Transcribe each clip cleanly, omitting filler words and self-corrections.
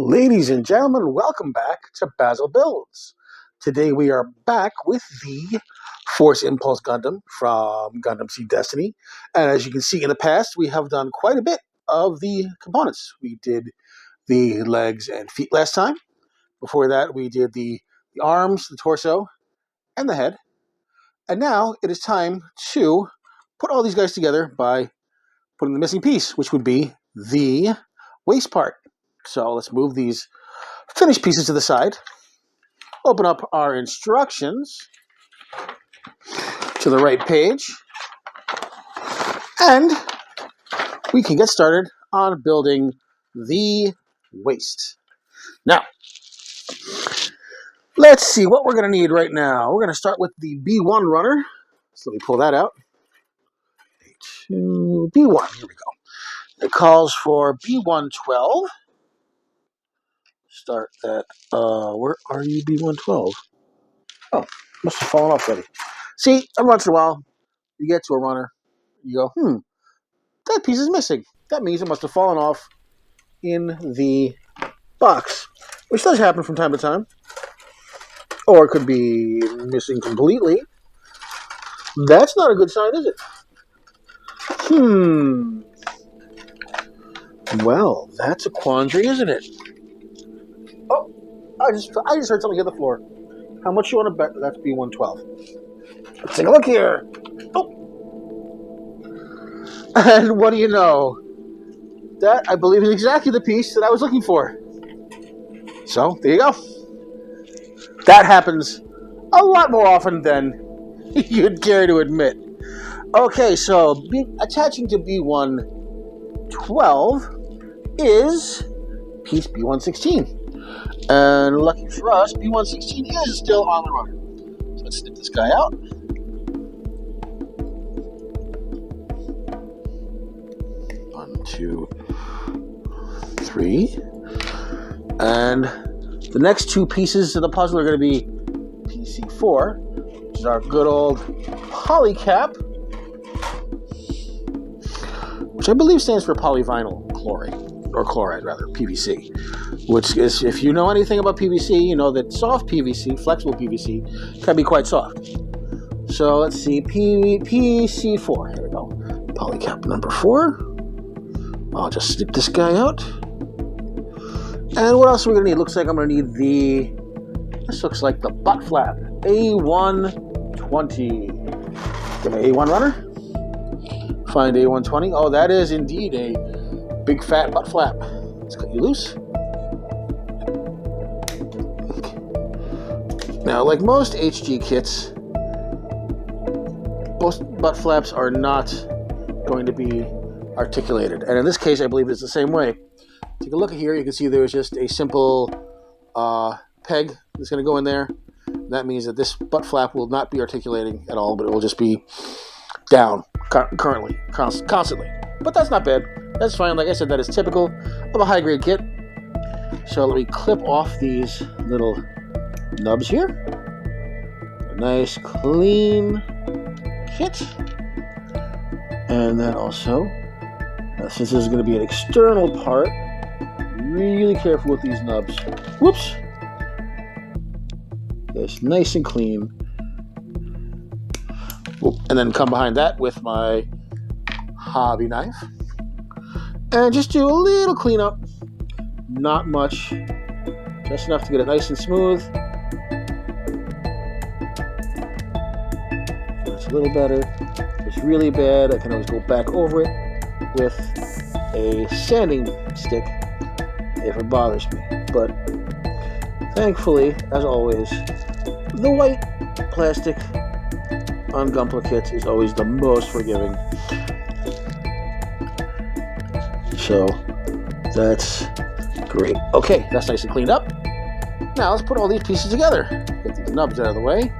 Ladies and gentlemen, welcome back to Basil Builds. Today we are back with the Force Impulse Gundam from Gundam Seed Destiny. And as you can see in the past, we have done quite a bit of the components. We did the legs and feet last time. Before that, we did the arms, the torso, and the head. And now it is time to put all these guys together by putting the missing piece, which would be the waist part. So let's move these finished pieces to the side, open up our instructions to the right page, and we can get started on building the waist. Now, let's see what we're going to need right now. We're going to start with the B1 runner. So let me pull that out. B1, here we go. It calls for B112. Start that. Where are you, B112? Oh, must have fallen off already. See, every once in a while, you get to a runner, you go, that piece is missing. That means it must have fallen off in the box, which does happen from time to time. Or it could be missing completely. That's not a good sign, is it? Well, that's a quandary, isn't it? Oh, I just heard something hit the floor. How much you want to bet that's B112? Let's take a look here. Oh. And what do you know? That, I believe, is exactly the piece that I was looking for. So, there you go. That happens a lot more often than you'd care to admit. Okay, so attaching to B112 is piece B116. And lucky for us, B116 is still on the runner. So let's snip this guy out. One, two, three. And the next two pieces of the puzzle are going to be PC4, which is our good old polycap, which I believe stands for polyvinyl chloride, or chloride rather, PVC. Which is, if you know anything about PVC, you know that soft PVC, flexible PVC, can be quite soft. So let's see, PC4, here we go. Polycap number 4. I'll just snip this guy out. And what else are we going to need? Looks like I'm going to need this looks like the butt flap, A120. Give me A1 runner. Find A120. Oh, that is indeed a big fat butt flap. Let's cut you loose. Now, like most HG kits, most butt flaps are not going to be articulated. And in this case, I believe it's the same way. Take a look at here. You can see there's just a simple peg that's going to go in there. That means that this butt flap will not be articulating at all, but it will just be down constantly. But that's not bad. That's fine. Like I said, that is typical of a high-grade kit. So let me clip off these little nubs here. A nice clean kit. And then also, since this is going to be an external part, really careful with these nubs. Whoops! It's nice and clean. And then come behind that with my hobby knife. And just do a little cleanup. Not much. Just enough to get it nice and smooth. That's a little better. If it's really bad, I can always go back over it with a sanding stick if it bothers me. But thankfully, as always, the white plastic on Gunpla kits is always the most forgiving. So that's great. Okay, that's nice and cleaned up. Now let's put all these pieces together. Get these nubs out of the way.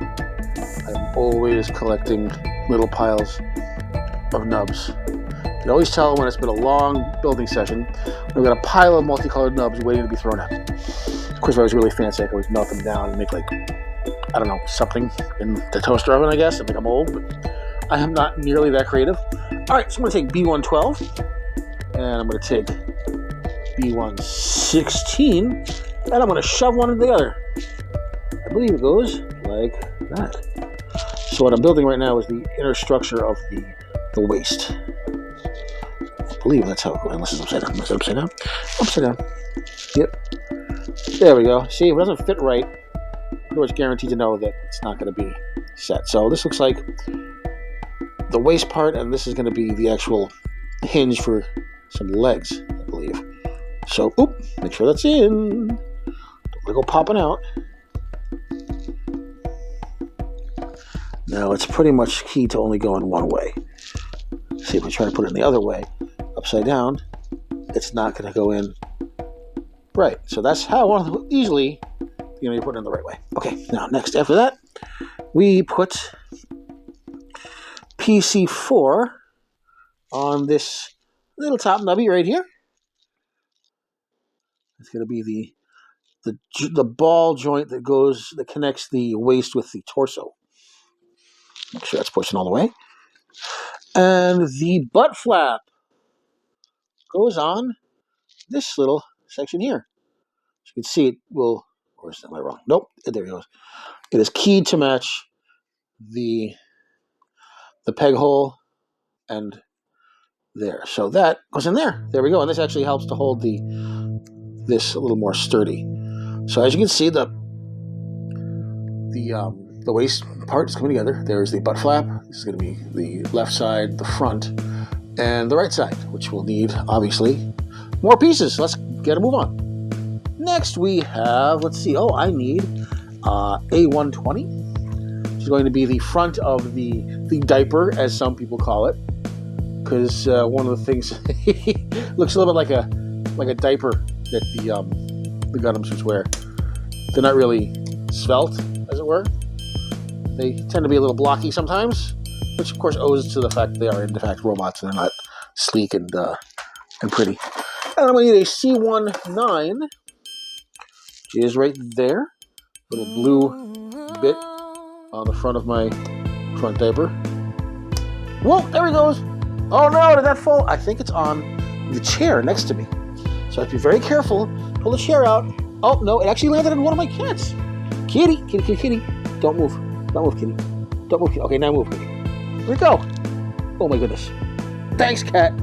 I'm always collecting little piles of nubs. You can always tell when it's been a long building session. We've got a pile of multicolored nubs waiting to be thrown out. Of course, if I was really fancy, I could always melt them down and make, like, I don't know, something in the toaster oven, I guess. I think I'm old, but I am not nearly that creative. All right, so I'm going to take B112, and I'm going to take B116, and I'm going to shove one into the other. I believe it goes like that. So what I'm building right now is the inner structure of the waist. I believe that's how it goes, unless it's upside down. Is it upside down? Upside down. Yep. There we go. See, if it doesn't fit right, pretty much guaranteed to know that it's not going to be set. So this looks like the waist part, and this is going to be the actual hinge for some legs, I believe. So, make sure that's in. Don't let it go popping out. Now, it's pretty much key to only going one way. See, if we try to put it in the other way, upside down, it's not going to go in right. So that's how I want to easily, you put it in the right way. Okay, now next, after that, we put PC4 on this little top nubby right here. It's going to be the ball joint that connects the waist with the torso. Make sure that's pushing all the way. And the butt flap goes on this little section here. As you can see, it will, or is that wrong? Nope, there it goes. It is keyed to match the peg hole and there. So that goes in there. There we go. And this actually helps to hold this a little more sturdy. So as you can see, the waist part is coming together. There's the butt flap. This is going to be the left side, the front, and the right side, which will need, obviously, more pieces. Let's get a move on. Next we have, let's see, I need A120, which is going to be the front of the diaper, as some people call it, because one of the things looks a little bit like a diaper that the Gundam suits wear. They're not really svelte, as it were. They tend to be a little blocky sometimes, which of course owes to the fact that they are in fact robots and they're not sleek and pretty. And I'm going to need a C19, which is right there. Little blue bit on the front of my front diaper. Whoa, there he goes. Oh no, did that fall? I think it's on the chair next to me. So I have to be very careful. Pull the chair out. Oh no, it actually landed on one of my cats. Kitty. Don't move. Don't move, kitty. Don't move, kitty. Okay, now move, kitty. Where'd it go? Oh my goodness. Thanks, cat.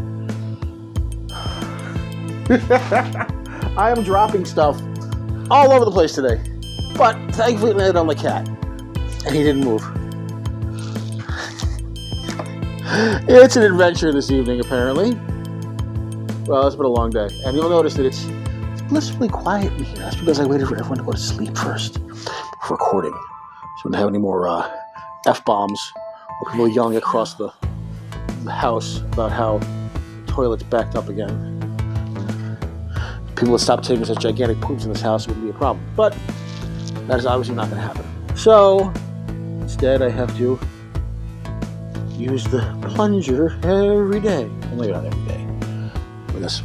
I am dropping stuff all over the place today. But thankfully it landed on my cat. And he didn't move. It's an adventure this evening, apparently. Well, it's been a long day. And you'll notice that it's blissfully quiet in here. That's because I waited for everyone to go to sleep first before recording. So we don't have any more F-bombs or people yelling across the house about how the toilet's backed up again. People would stop taking such gigantic poops in this house, it wouldn't be a problem. But that is obviously not going to happen. So instead I have to use the plunger every day. Well, maybe not every day. I mean, that's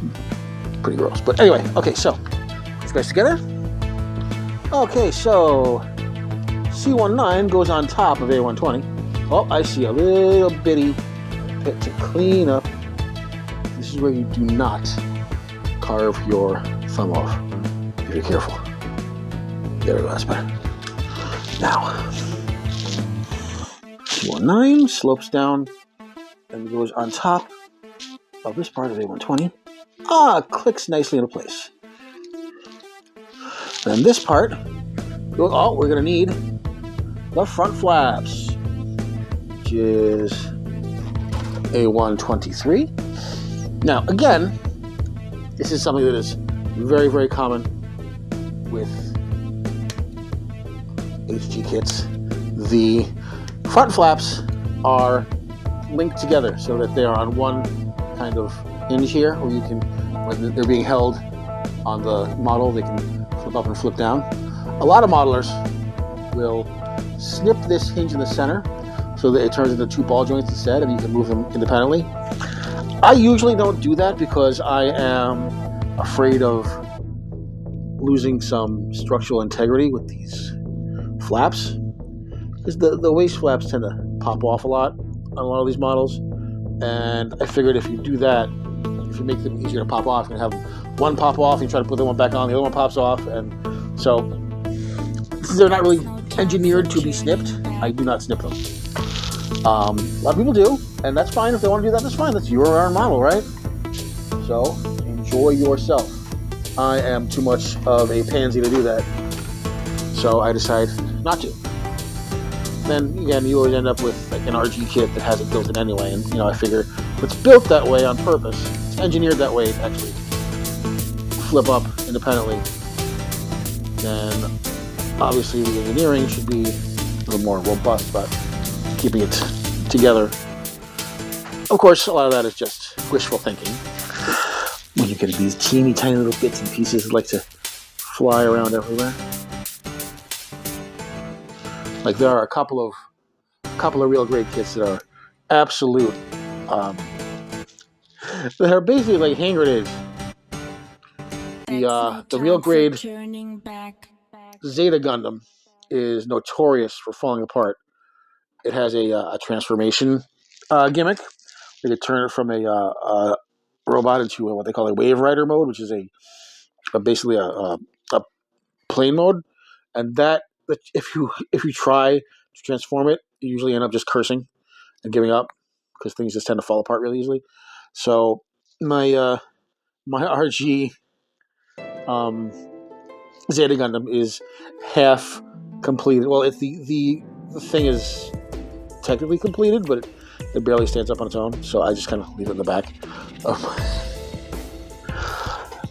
pretty gross. But anyway, okay, so these guys together. Okay, so C19 goes on top of A120. Oh, I see a little bitty pit to clean up. This is where you do not carve your thumb off. Be careful. There we go, that's better. Now, C19 slopes down and goes on top of this part of A120. Clicks nicely into place. Then this part, we're going to need the front flaps, which is A123. Now, again, this is something that is very, very common with HG kits. The front flaps are linked together so that they are on one kind of hinge here, where you can, when they're being held on the model, they can flip up and flip down. A lot of modelers will snip this hinge in the center so that it turns into two ball joints instead, and you can move them independently. I usually don't do that because I am afraid of losing some structural integrity with these flaps, because the waist flaps tend to pop off a lot on a lot of these models, and I figured if you do that, if you make them easier to pop off, you can have one pop off, you try to put the one back on, the other one pops off, and so they're not really engineered to be snipped. I do not snip them. A lot of people do, and that's fine. If they want to do that, that's fine. That's your own model, right? So enjoy yourself. I am too much of a pansy to do that, so I decide not to. Then again, you always end up with like an RG kit that has it built in anyway, and I figure if it's built that way on purpose, it's engineered that way to actually flip up independently, then obviously the engineering should be a little more robust about keeping it together. Of course, a lot of that is just wishful thinking. When you get these teeny tiny little bits and pieces that like to fly around everywhere. Like there are a couple of real great kits that are absolute. They're basically like hand grenades. The real grade Zeta Gundam is notorious for falling apart. It has a transformation gimmick. You could turn it from a robot into what they call a wave rider mode, which is basically a plane mode, and that if you try to transform it, you usually end up just cursing and giving up because things just tend to fall apart really easily. So my RG Zeta Gundam is half completed. Well, it's the thing is technically completed, but it barely stands up on its own. So I just kind of leave it in the back.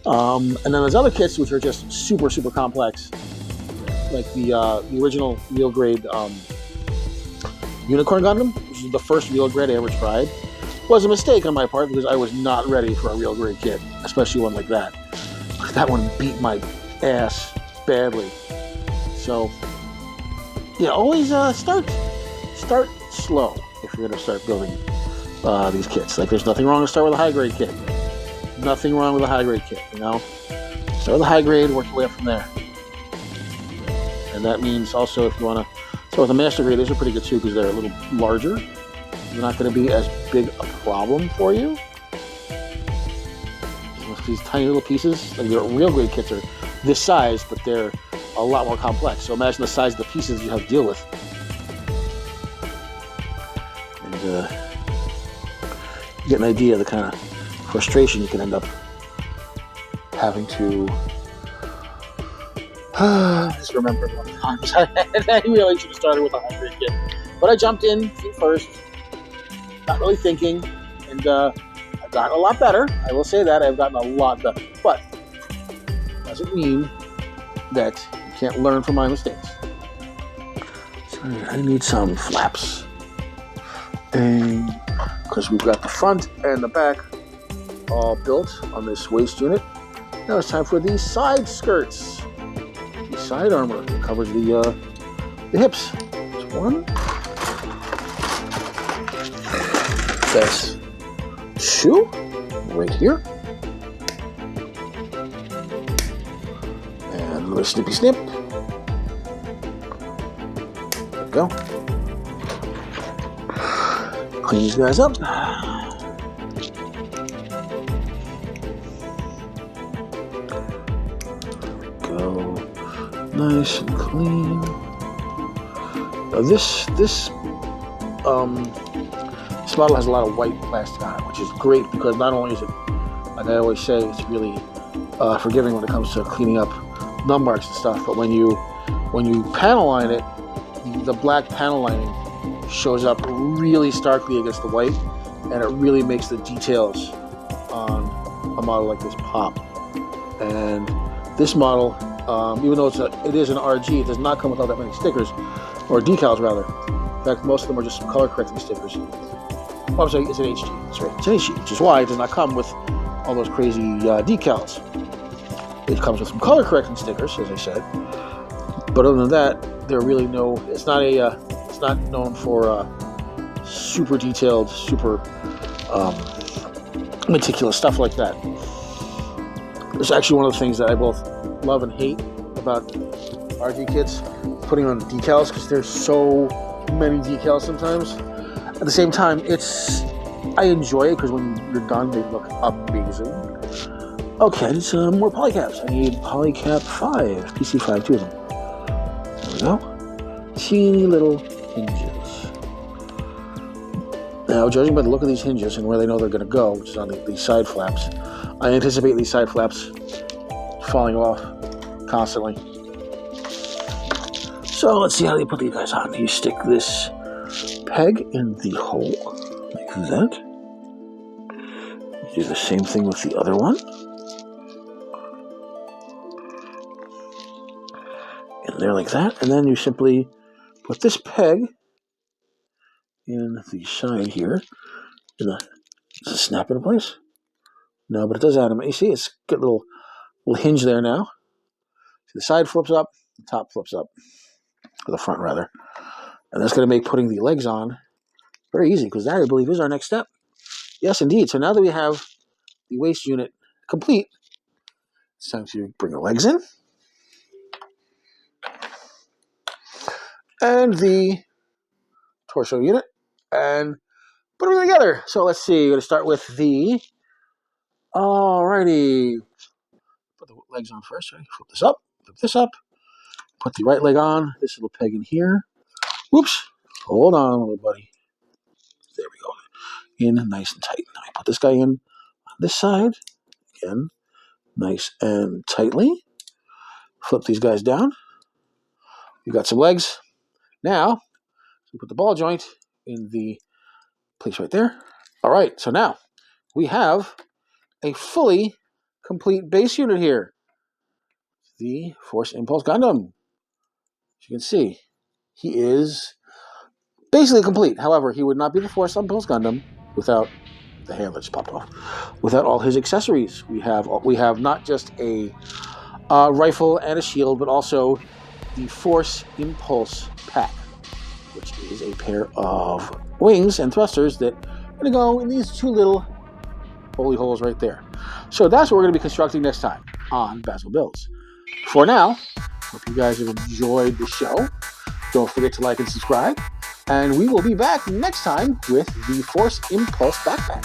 And then there's other kits which are just super super complex, like the original real grade Unicorn Gundam, which is the first real grade I ever tried. Was a mistake on my part because I was not ready for a real grade kit, especially one like that. That one beat my ass badly. So yeah, always start slow if you're going to start building these kits. Like there's nothing wrong to start with a high grade kit. Nothing wrong with a high grade kit, Start with a high grade, work your way up from there. And that means also if you want to start with a master grade, those are pretty good too because they're a little larger. They're not going to be as big a problem for you. These tiny little pieces, like the real grade kits are this size, but they're a lot more complex. So imagine the size of the pieces you have to deal with. And you get an idea of the kind of frustration you can end up having to just remember one time. I really should have started with a high grade kit. But I jumped in feet first, not really thinking, and I've gotten a lot better. I will say that I've gotten a lot better. But doesn't mean that you can't learn from my mistakes. So I need some flaps. And because we've got the front and the back all built on this waist unit, now it's time for the side skirts. The side armor that covers the hips. There's one. That's two right here. And a little snippy snip. There we go. Clean these guys up. Go nice and clean. Now this model has a lot of white plastic on it, which is great because not only is it, like I always say, it's really forgiving when it comes to cleaning up numb marks and stuff, but when you panel line it, the black panel lining shows up really starkly against the white, and it really makes the details on a model like this pop. And this model, even though it is an RG, it does not come with all that many stickers, or decals rather. In fact, most of them are just some color correcting stickers. Oh, I'm sorry, it's an HG. That's right, it's an HG, which is why it does not come with all those crazy decals. It comes with some color correcting stickers, as I said. But other than that, there are really no. It's not known for super detailed, super meticulous stuff like that. It's actually one of the things that I both love and hate about RG kits, putting on decals, because there's so many decals sometimes. At the same time, it's I enjoy it because when you're done, they look amazing. Okay, I need some more polycaps. I need polycap 5, PC5, 2 of them. There we go. Teeny little hinges. Now, judging by the look of these hinges and where they know they're going to go, which is on these side flaps, I anticipate these side flaps falling off constantly. So let's see how they put these guys on. You stick this peg in the hole, like that. You do the same thing with the other one. In there like that, and then you simply put this peg in the side here. Does it snap into place? No, but it does animate. You see, it's got a little hinge there now. So the side flips up, the top flips up, or the front rather. And that's going to make putting the legs on very easy, because that, I believe, is our next step. Yes, indeed. So now that we have the waist unit complete, it's time to bring the legs in. And the torso unit. And put them together. So let's see. We're going to start with the... Alrighty. Put the legs on first. Right? Flip this up. Flip this up. Put the right leg on. This little peg in here. Whoops. Hold on, little buddy. There we go. In nice and tight. Now I put this guy in on this side. Again, nice and tightly. Flip these guys down. We've got some legs. Now, we put the ball joint in the place right there. All right, so now we have a fully complete base unit here. The Force Impulse Gundam. As you can see, he is basically complete. However, he would not be the Force Impulse Gundam without the hand that just popped off. Without all his accessories. We have not just a rifle and a shield, but also the Force Impulse pack, which is a pair of wings and thrusters that are going to go in these two little holy holes right there. So that's what we're going to be constructing next time on Basil Builds. For now, hope you guys have enjoyed the show. Don't forget to like and subscribe. And we will be back next time with the Force Impulse backpack.